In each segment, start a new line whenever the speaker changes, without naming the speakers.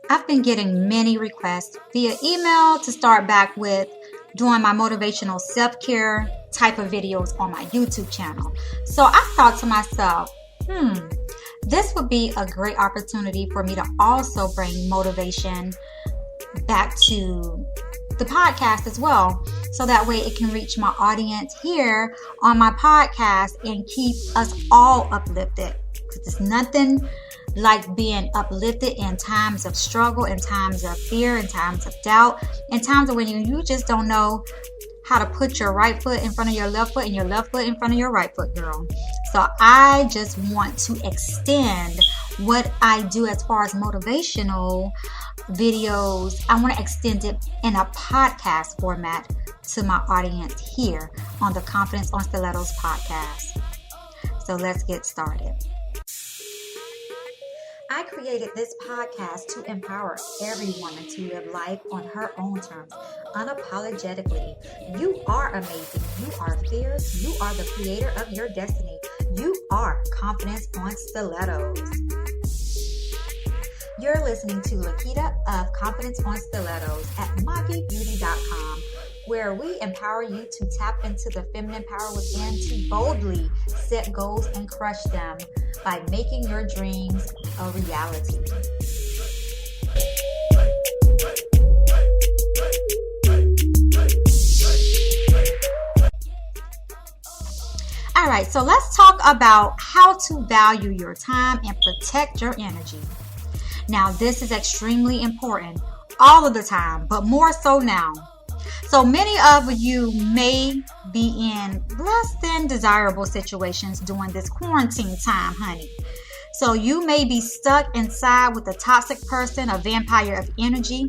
I've been getting many requests via email to start back with doing my motivational self-care type of videos on my YouTube channel. So I thought to myself, this would be a great opportunity for me to also bring motivation back to the podcast as well. So that way it can reach my audience here on my podcast and keep us all uplifted. Because there's nothing like being uplifted in times of struggle, in times of fear, in times of doubt, in times of when you just don't know how to put your right foot in front of your left foot and your left foot in front of your right foot, girl. So I just want to extend what I do as far as motivational videos. I want to extend it in a podcast format to my audience here on the Confidence on Stilettos podcast. So let's get started. I created this podcast to empower every woman to live life on her own terms, unapologetically. You are amazing. You are fierce. You are the creator of your destiny. You are Confidence on Stilettos. You're listening to Lakita of Confidence on Stilettos at MagiBeauty.com, where we empower you to tap into the feminine power within to boldly set goals and crush them by making your dreams a reality. All right, so let's talk about how to value your time and protect your energy. Now, this is extremely important all of the time, but more so now. So many of you may be in less than desirable situations during this quarantine time, honey. So you may be stuck inside with a toxic person, a vampire of energy,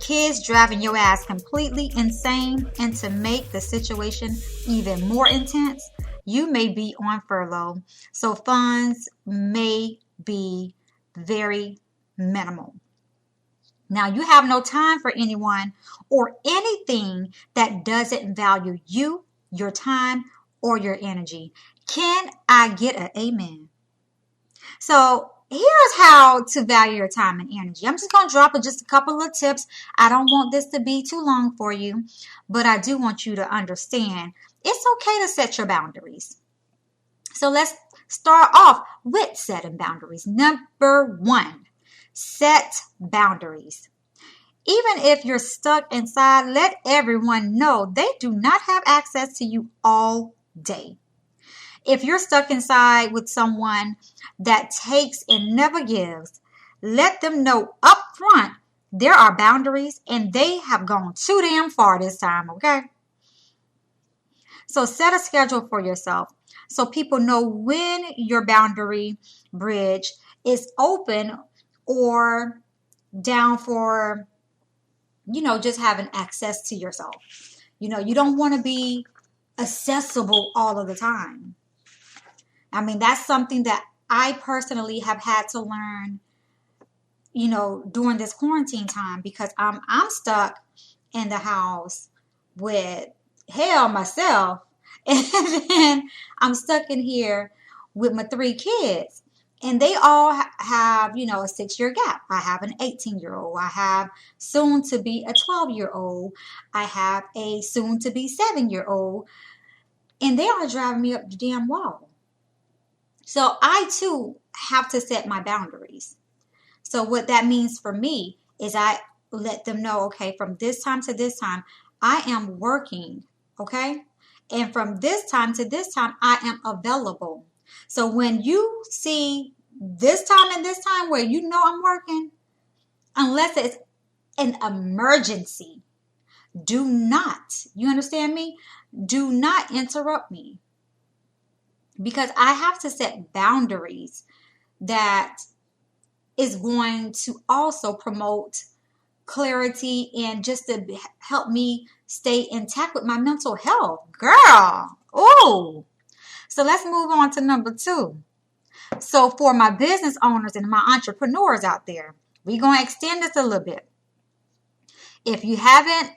kids driving your ass completely insane, and to make the situation even more intense, you may be on furlough. So funds may be very minimal. Now, you have no time for anyone or anything that doesn't value you, your time, or your energy. Can I get an amen? So here's how to value your time and energy. I'm just going to drop just a couple of tips. I don't want this to be too long for you, but I do want you to understand it's okay to set your boundaries. So let's start off with setting boundaries. Number one. Set boundaries. Even if you're stuck inside, let everyone know they do not have access to you all day. If you're stuck inside with someone that takes and never gives, let them know up front there are boundaries and they have gone too damn far this time, okay? So set a schedule for yourself so people know when your boundary bridge is open or down for, just having access to yourself. You don't want to be accessible all of the time. I mean, that's something that I personally have had to learn, during this quarantine time because I'm stuck in the house with hell myself. And then I'm stuck in here with my 3 kids. And they all have, a 6-year gap. I have an 18-year-old. I have soon to be a 12-year-old. I have a soon to be 7-year-old. And they are driving me up the damn wall. So I too have to set my boundaries. So what that means for me is I let them know, okay, from this time to this time, I am working, okay? And from this time to this time, I am available. So when you see this time and this time where I'm working, unless it's an emergency, do not, you understand me? Do not interrupt me. Because I have to set boundaries that is going to also promote clarity and just to help me stay intact with my mental health. Girl, ooh. So let's move on to number 2. So for my business owners and my entrepreneurs out there, we're going to extend this a little bit. If you haven't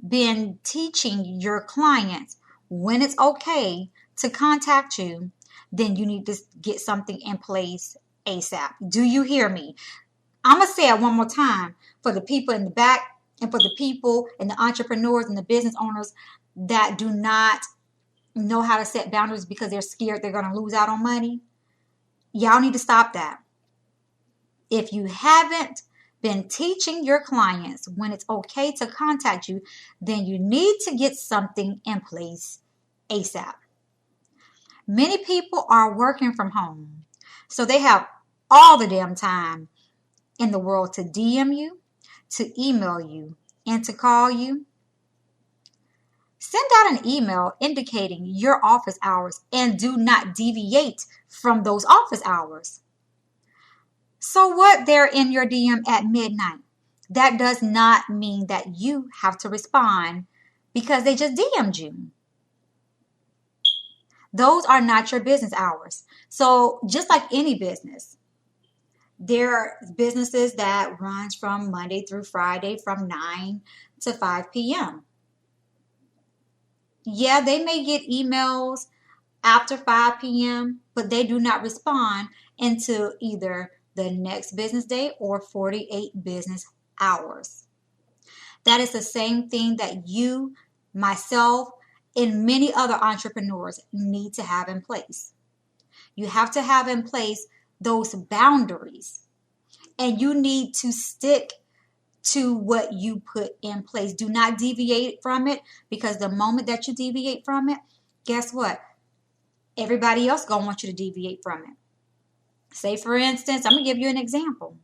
been teaching your clients when it's okay to contact you, then you need to get something in place ASAP. Do you hear me? I'm going to say it one more time for the people in the back and for the people and the entrepreneurs and the business owners that do not know how to set boundaries because they're scared they're going to lose out on money. Y'all need to stop that. If you haven't been teaching your clients when it's okay to contact you, then you need to get something in place ASAP. Many people are working from home, so they have all the damn time in the world to DM you, to email you, and to call you. Send out an email indicating your office hours and do not deviate from those office hours. So what, they're in your DM at midnight? That does not mean that you have to respond because they just DM'd you. Those are not your business hours. So just like any business, there are businesses that runs from Monday through Friday from 9 to 5 p.m. Yeah, they may get emails after 5 p.m., but they do not respond until either the next business day or 48 business hours. That is the same thing that you, myself, and many other entrepreneurs need to have in place. You have to have in place those boundaries, and you need to stick to what you put in place. Do not deviate from it, because the moment that you deviate from it, guess what? Everybody else gonna want you to deviate from it. Say, for instance, I'm gonna give you an example,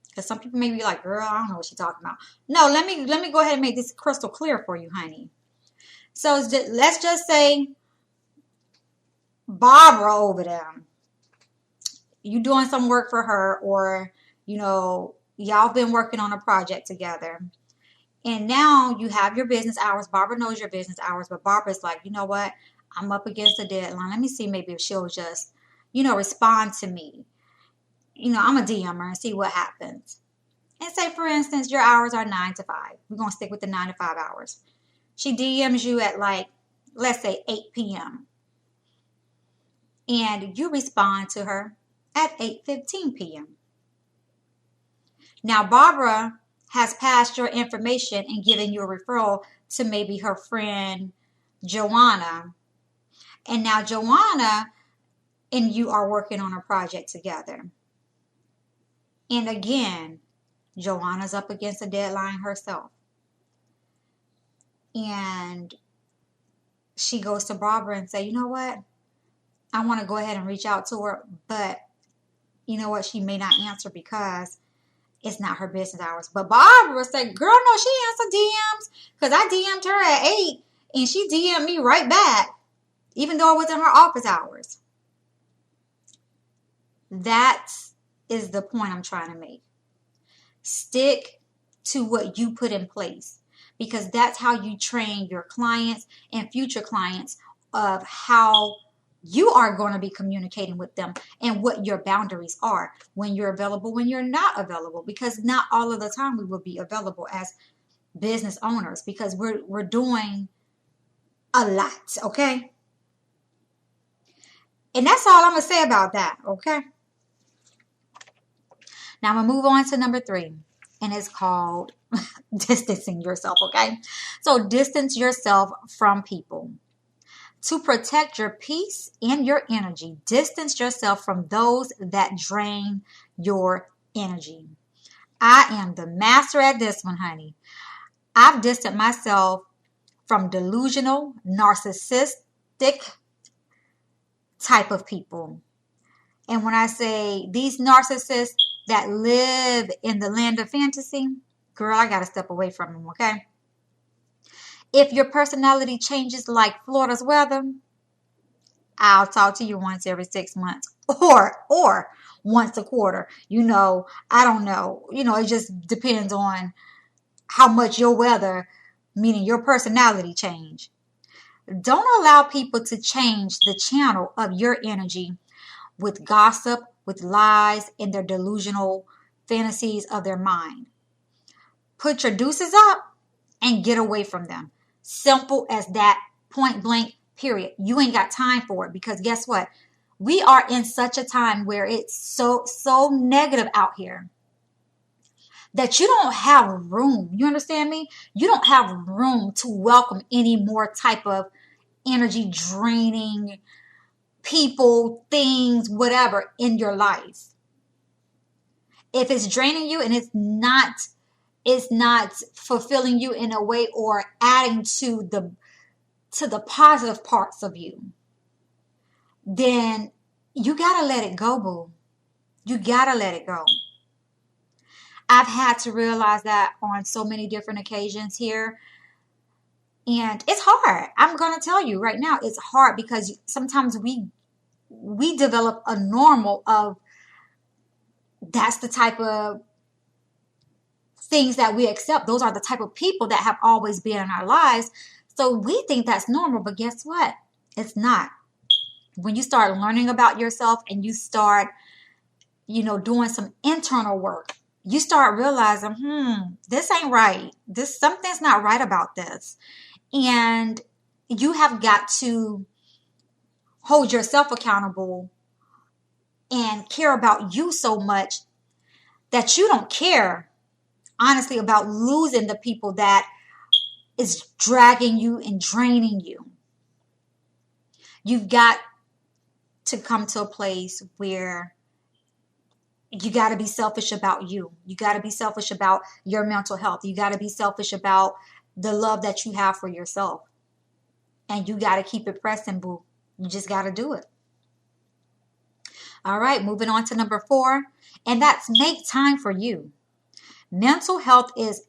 because some people may be like, girl, I don't know what she's talking about. No, let me go ahead and make this crystal clear for you, honey. So let's just say Barbara over there, you doing some work for her, or y'all been working on a project together, and now you have your business hours. Barbara knows your business hours, but Barbara's like, you know what? I'm up against a deadline. Let me see maybe if she'll just, respond to me. I'm a DM her and see what happens. And say, for instance, your hours are 9 to 5. We're going to stick with the 9 to 5 hours. She DMs you at let's say 8 p.m. And you respond to her at 8:15 p.m. Now, Barbara has passed your information and given you a referral to maybe her friend, Joanna. And now Joanna and you are working on a project together. And again, Joanna's up against a deadline herself. And she goes to Barbara and say, you know what? I want to go ahead and reach out to her, but you know what? She may not answer because it's not her business hours. But Barbara said, girl, no, she answered DMs, because I DM'd her at 8 and she DM'd me right back, even though it was in her office hours. That is the point I'm trying to make. Stick to what you put in place, because that's how you train your clients and future clients of how you are going to be communicating with them and what your boundaries are, when you're available, when you're not available, because not all of the time we will be available as business owners, because we're doing a lot, okay? And that's all I'm going to say about that, okay? Now I'm going to move on to number 3, and it's called distancing yourself, okay? So distance yourself from people. To protect your peace and your energy, distance yourself from those that drain your energy. I am the master at this one, honey. I've distanced myself from delusional, narcissistic type of people. And when I say these narcissists that live in the land of fantasy, girl, I got to step away from them, okay? If your personality changes like Florida's weather, I'll talk to you once every 6 months or once a quarter. I don't know. It just depends on how much your weather, meaning your personality, change. Don't allow people to change the channel of your energy with gossip, with lies, and their delusional fantasies of their mind. Put your deuces up and get away from them. Simple as that, point blank, period. You ain't got time for it, because guess what? We are in such a time where it's so negative out here. that you don't have room. You understand me? You don't have room to welcome any more type of energy draining people, things, whatever in your life. If it's draining you and it's not fulfilling you in a way or adding to the positive parts of you, then you gotta let it go, boo. You gotta let it go. I've had to realize that on so many different occasions here. And it's hard. I'm going to tell you right now, it's hard because sometimes we develop a normal of that's the type of things that we accept. Those are the type of people that have always been in our lives. So we think that's normal, but guess what? It's not. When you start learning about yourself and you start, doing some internal work, you start realizing, this ain't right. Something's not right about this. And you have got to hold yourself accountable and care about you so much that you don't care, honestly, about losing the people that is dragging you and draining you. You've got to come to a place where you got to be selfish about you. You got to be selfish about your mental health. You got to be selfish about the love that you have for yourself. And you got to keep it pressing, boo. You just got to do it. All right, moving on to number 4. And that's make time for you. Mental health is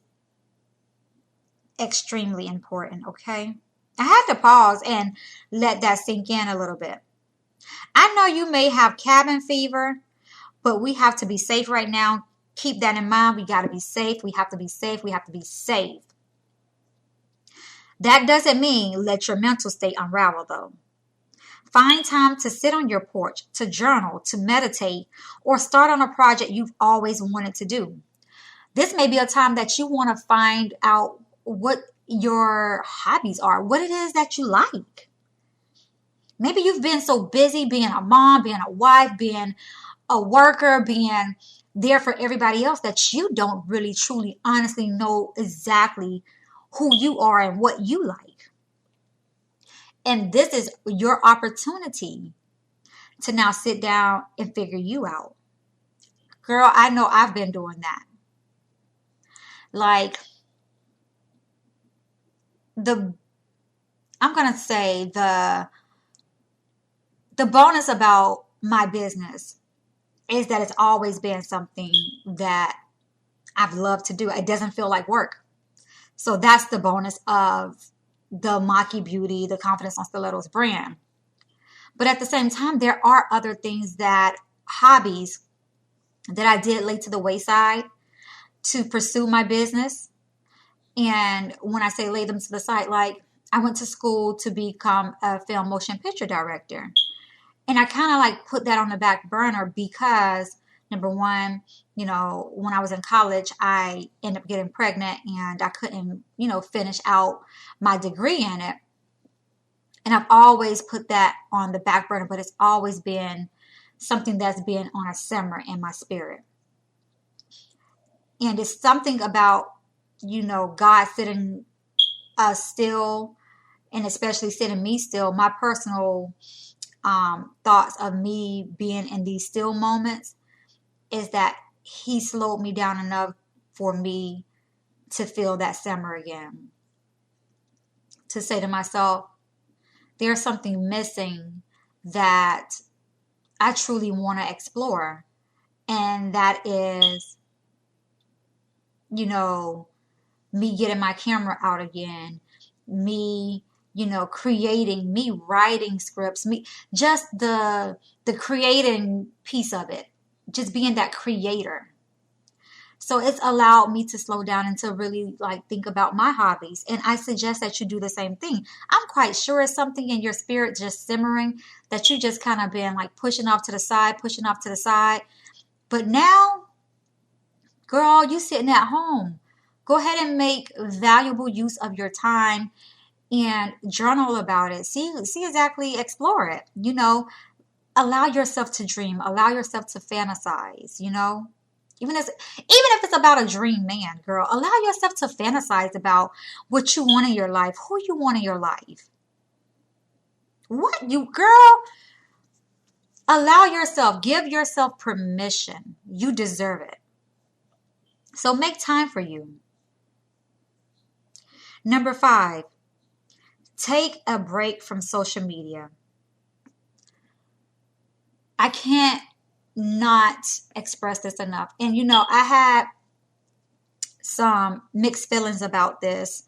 extremely important, okay? I had to pause and let that sink in a little bit. I know you may have cabin fever, but we have to be safe right now. Keep that in mind. We got to be safe. We have to be safe. We have to be safe. That doesn't mean let your mental state unravel, though. Find time to sit on your porch, to journal, to meditate, or start on a project you've always wanted to do. This may be a time that you want to find out what your hobbies are, what it is that you like. Maybe you've been so busy being a mom, being a wife, being a worker, being there for everybody else that you don't really, truly, honestly know exactly who you are and what you like. And this is your opportunity to now sit down and figure you out. Girl, I know I've been doing that. Like, I'm going to say the bonus about my business is that it's always been something that I've loved to do. It doesn't feel like work. So that's the bonus of the Maki Beauty, the Confidence on Stilettos brand. But at the same time, there are other things hobbies that I did lay to the wayside to pursue my business. And when I say lay them to the side, like I went to school to become a film motion picture director. And I kind of like put that on the back burner because number one, when I was in college, I ended up getting pregnant and I couldn't, finish out my degree in it. And I've always put that on the back burner, but it's always been something that's been on a simmer in my spirit. And it's something about, God sitting us still, and especially sitting me still. My personal thoughts of me being in these still moments is that he slowed me down enough for me to feel that simmer again. To say to myself, there's something missing that I truly want to explore. And that is, me getting my camera out again, me, creating, me writing scripts, me just the creating piece of it, just being that creator. So it's allowed me to slow down and to really think about my hobbies. And I suggest that you do the same thing. I'm quite sure it's something in your spirit just simmering that you just kind of been pushing off to the side. But now, girl, you sitting at home. Go ahead and make valuable use of your time and journal about it. See exactly, explore it. Allow yourself to dream. Allow yourself to fantasize, Even if it's about a dream man, girl, allow yourself to fantasize about what you want in your life, who you want in your life. What you, girl, allow yourself, give yourself permission. You deserve it. So make time for you. Number 5, take a break from social media. I can't not express this enough. And I had some mixed feelings about this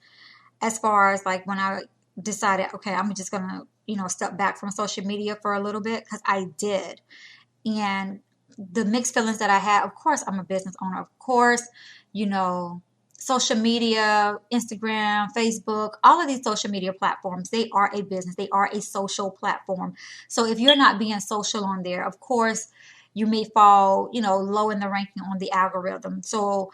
as far as like when I decided, okay, I'm just going to, step back from social media for a little bit, because I did. And the mixed feelings that I had, of course, I'm a business owner. Of course, social media, Instagram, Facebook, all of these social media platforms, they are a business. They are a social platform. So if you're not being social on there, of course, you may fall, low in the ranking on the algorithm. So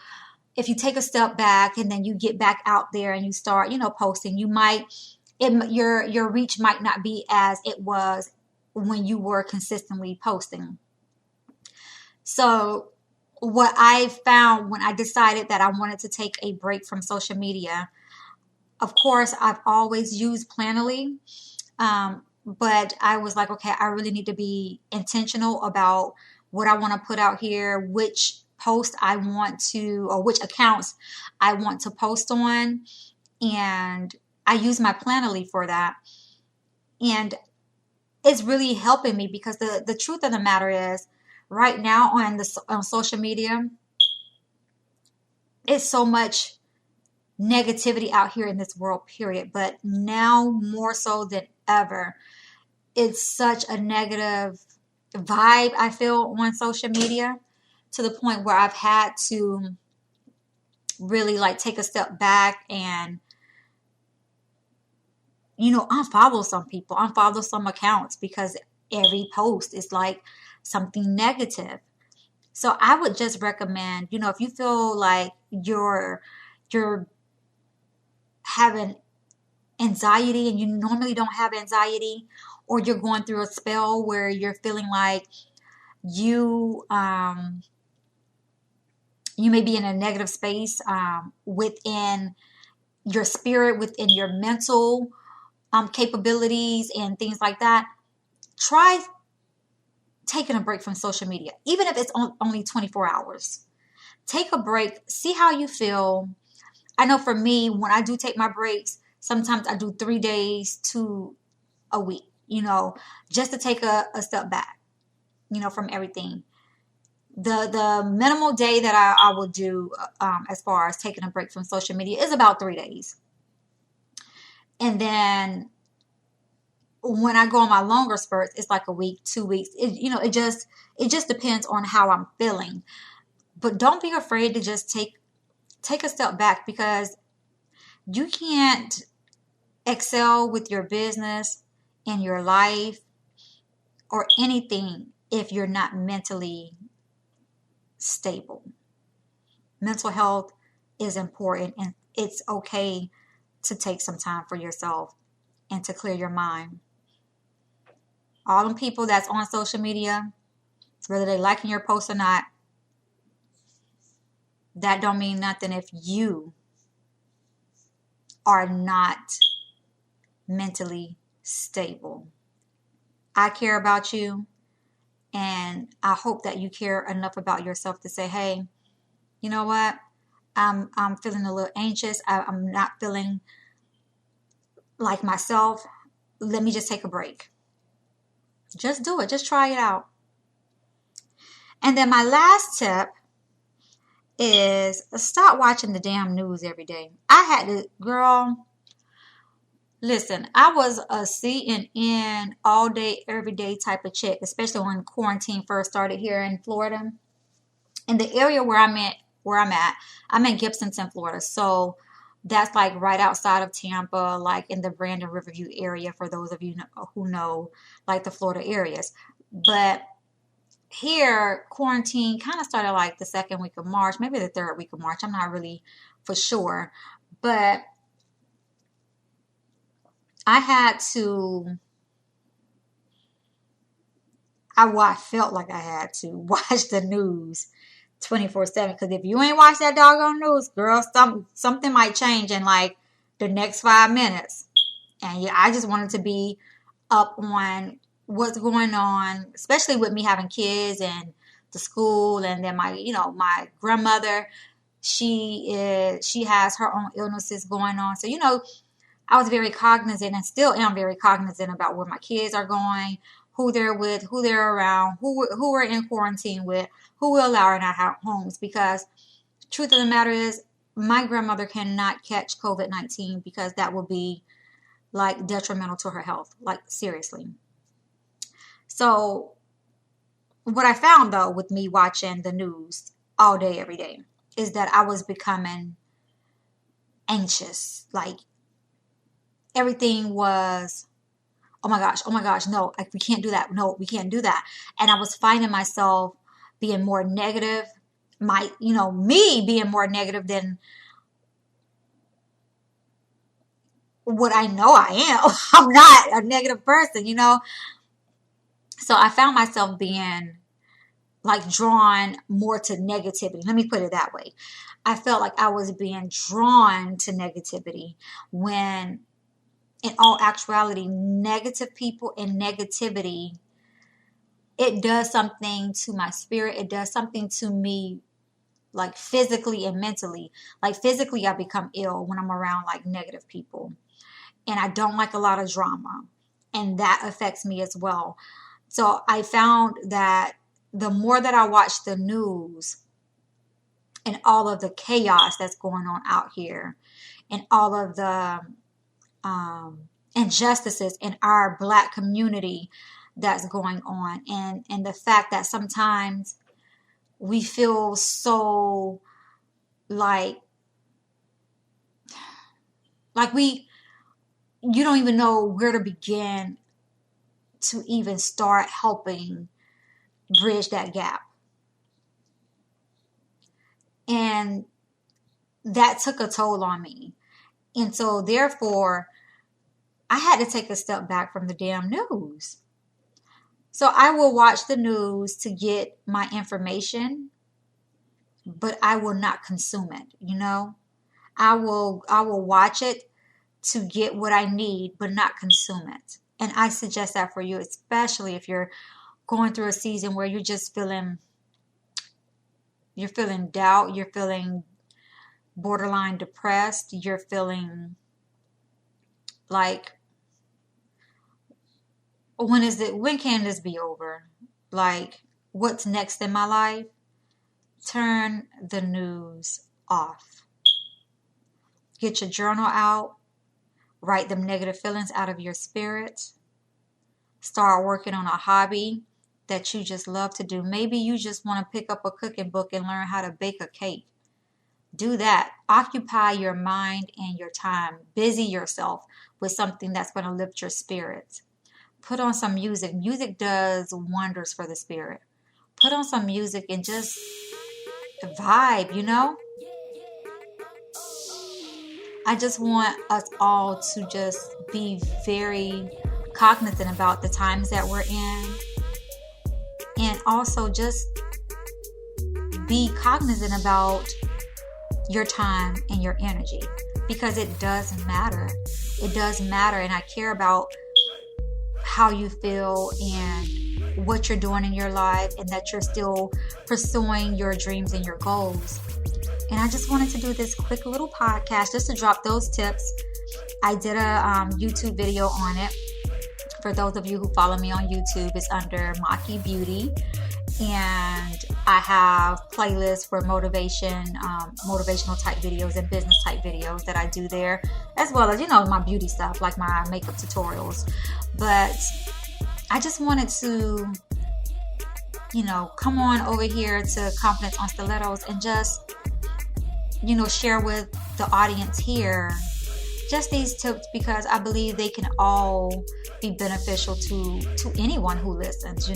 if you take a step back and then you get back out there and you start, posting, your reach might not be as it was when you were consistently posting. So what I found when I decided that I wanted to take a break from social media, of course, I've always used Planoly, but I was like, okay, I really need to be intentional about what I want to put out here, which post I want to, or which accounts I want to post on. And I use my Planoly for that. And it's really helping me, because the truth of the matter is, right now on social media, it's so much negativity out here in this world, period. But now more so than ever, it's such a negative vibe I feel on social media, to the point where I've had to really like take a step back and unfollow some people, unfollow some accounts, because every post is like something negative. So I would just recommend, if you feel like you're having anxiety and you normally don't have anxiety, or you're going through a spell where you're feeling like you you may be in a negative space within your spirit, within your mental capabilities and things like that, try taking a break from social media, even if it's only 24 hours. Take a break, see how you feel. I know for me, when I do take my breaks, sometimes I do 3 days to a week, just to take a step back, from everything. The minimal day that I will do as far as taking a break from social media is about 3 days. And then when I go on my longer spurts, it's like a week, 2 weeks. It just depends on how I'm feeling. But don't be afraid to just take a step back, because you can't excel with your business and your life or anything if you're not mentally stable. Mental health is important, and it's okay to take some time for yourself and to clear your mind. All them people that's on social media, whether they liking your post or not, that don't mean nothing if you are not mentally stable. I care about you, and I hope that you care enough about yourself to say, hey, you know what? I'm feeling a little anxious. I'm not feeling like myself. Let me just take a break. Just do it. Just try it out. And then my last tip is stop watching the damn news every day. I had to, girl, listen, I was a CNN all day, every day type of chick, especially when quarantine first started here in Florida. In the area where I'm at, I'm in Gibsonton, Florida. So that's like right outside of Tampa, like in the Brandon Riverview area, for those of you who know like the Florida areas. But here, quarantine kind of started like the second week of March, maybe the third week of March. I'm not really for sure. But I had to, I felt like I had to watch the news 24/7. Because if you ain't watch that doggone news, girl, something might change in like the next 5 minutes. And yeah, I just wanted to be up on what's going on, especially with me having kids and the school, and then my grandmother, she has her own illnesses going on. So, I was very cognizant and still am very cognizant about where my kids are going, who they're with, who they're around, who we're in quarantine with, who we allow in our homes. Because truth of the matter is, my grandmother cannot catch COVID-19 because that will be like detrimental to her health, like seriously. So what I found though with me watching the news all day, every day, is that I was becoming anxious. Like everything was, oh my gosh, no, we can't do that. No, we can't do that. And I was finding myself being more negative, me being more negative than what I know I am. I'm not a negative person, So I found myself being like drawn more to negativity. Let me put it that way. I felt like I was being drawn to negativity when in all actuality, negative people and negativity, it does something to my spirit. It does something to me, like physically and mentally. Like physically, I become ill when I'm around like negative people. And I don't like a lot of drama. And that affects me as well. So I found that the more that I watch the news and all of the chaos that's going on out here and all of the injustices in our Black community that's going on, and the fact that sometimes we feel so like you don't even know where to begin to even start helping bridge that gap. And that took a toll on me. And so therefore, I had to take a step back from the damn news. So I will watch the news to get my information, but I will not consume it, I will watch it to get what I need, but not consume it. And I suggest that for you, especially if you're going through a season where you're just feeling doubt, you're feeling borderline depressed, you're feeling like, when can this be over? Like, what's next in my life? Turn the news off. Get your journal out. Write them negative feelings out of your spirit. Start working on a hobby that you just love to do. Maybe you just want to pick up a cooking book and learn how to bake a cake. Do that. Occupy your mind and your time. Busy yourself with something that's going to lift your spirits. Put on some music. Music does wonders for the spirit. Put on some music and just vibe, I just want us all to just be very cognizant about the times that we're in. And also just be cognizant about your time and your energy. Because it does matter. It does matter. And I care about how you feel and what you're doing in your life, and that you're still pursuing your dreams and your goals. And I just wanted to do this quick little podcast just to drop those tips. I did a YouTube video on it. For those of you who follow me on YouTube, it's under Maki Beauty. And I have playlists for motivational type videos and business type videos that I do there, as well as, my beauty stuff, like my makeup tutorials. But I just wanted to, come on over here to Confidence on Stilettos and just, share with the audience here just these tips, because I believe they can all be beneficial to anyone who listens,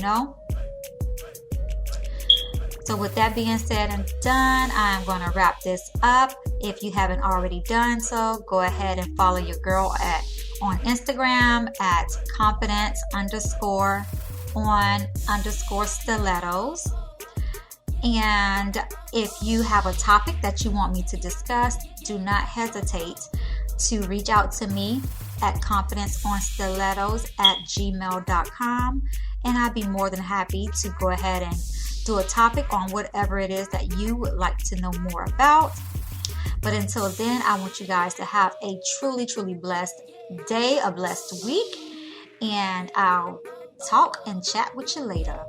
So with that being said and done, I'm going to wrap this up. If you haven't already done so, go ahead and follow your girl on Instagram at confidence_on_stilettos. And if you have a topic that you want me to discuss, do not hesitate to reach out to me at confidenceonstilettos@gmail.com, and I'd be more than happy to go ahead and do a topic on whatever it is that you would like to know more about. But until then, I want you guys to have a truly, truly blessed day, a blessed week, and I'll talk and chat with you later.